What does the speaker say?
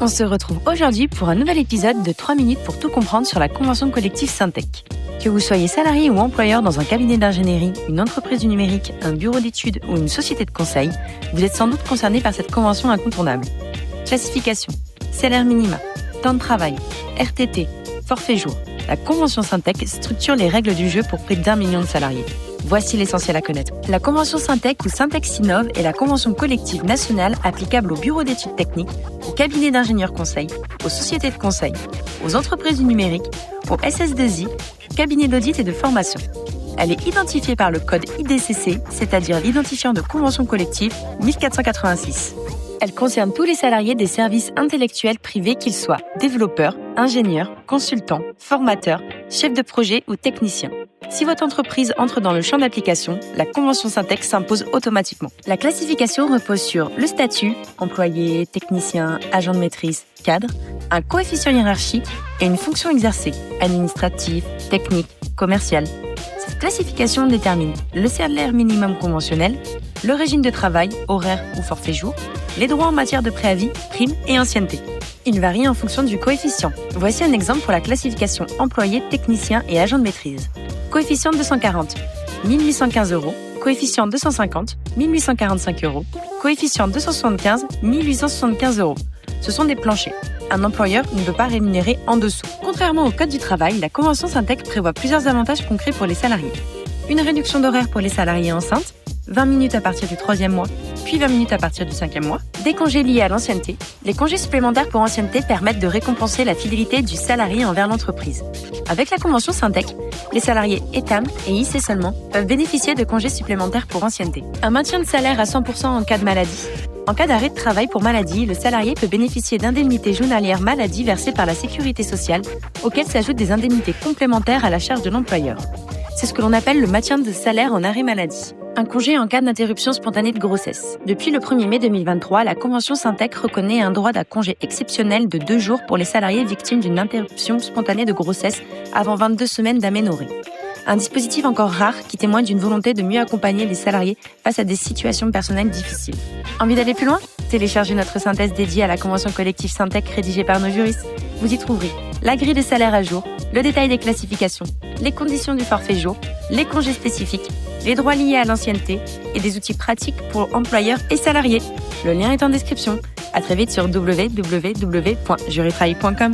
On se retrouve aujourd'hui pour un nouvel épisode de 3 minutes pour tout comprendre sur la convention collective Syntec. Que vous soyez salarié ou employeur dans un cabinet d'ingénierie, une entreprise du numérique, un bureau d'études ou une société de conseil, vous êtes sans doute concerné par cette convention incontournable. Classification, salaire minima, temps de travail, RTT, forfait jour. La convention Syntec structure les règles du jeu pour près d'1 million de salariés. Voici l'essentiel à connaître. La convention Syntec ou Syntec Sinov est la convention collective nationale applicable aux bureaux d'études techniques, aux cabinets d'ingénieurs conseils, aux sociétés de conseil, aux entreprises du numérique, aux SS2I, cabinets d'audit et de formation. Elle est identifiée par le code IDCC, c'est-à-dire l'identifiant de convention collective 1486. Elle concerne tous les salariés des services intellectuels privés, qu'ils soient développeurs, ingénieurs, consultants, formateurs, chefs de projet ou techniciens. Si votre entreprise entre dans le champ d'application, la convention Syntec s'impose automatiquement. La classification repose sur le statut, employé, technicien, agent de maîtrise, cadre, un coefficient hiérarchique et une fonction exercée, administrative, technique, commerciale. Cette classification détermine le salaire minimum conventionnel, le régime de travail, horaire ou forfait jour, les droits en matière de préavis, primes et ancienneté. Il varie en fonction du coefficient. Voici un exemple pour la classification employé, technicien et agent de maîtrise. Coefficient 240, 1815 €. Coefficient 250, 1845 €. Coefficient 275, 1875 €. Ce sont des planchers. Un employeur ne peut pas rémunérer en dessous. Contrairement au Code du travail, la convention Syntec prévoit plusieurs avantages concrets pour les salariés. Une réduction d'horaire pour les salariés enceintes, 20 minutes à partir du 3e mois, puis 20 minutes à partir du 5e mois. Des congés liés à l'ancienneté. Les congés supplémentaires pour ancienneté permettent de récompenser la fidélité du salarié envers l'entreprise. Avec la convention Syntec, les salariés ETAM et IC seulement peuvent bénéficier de congés supplémentaires pour ancienneté. Un maintien de salaire à 100% en cas de maladie. En cas d'arrêt de travail pour maladie, le salarié peut bénéficier d'indemnités journalières maladie versées par la sécurité sociale, auxquelles s'ajoutent des indemnités complémentaires à la charge de l'employeur. C'est ce que l'on appelle le maintien de salaire en arrêt maladie. Un congé en cas d'interruption spontanée de grossesse. Depuis le 1er mai 2023, la convention Syntec reconnaît un droit d'un congé exceptionnel de 2 jours pour les salariés victimes d'une interruption spontanée de grossesse avant 22 semaines d'aménorrhée. Un dispositif encore rare qui témoigne d'une volonté de mieux accompagner les salariés face à des situations personnelles difficiles. Envie d'aller plus loin ? Téléchargez notre synthèse dédiée à la convention collective Syntec rédigée par nos juristes. Vous y trouverez la grille de salaire à jour, le détail des classifications, les conditions du forfait jour, les congés spécifiques, les droits liés à l'ancienneté et des outils pratiques pour employeurs et salariés. Le lien est en description. À très vite sur www.juritravail.com.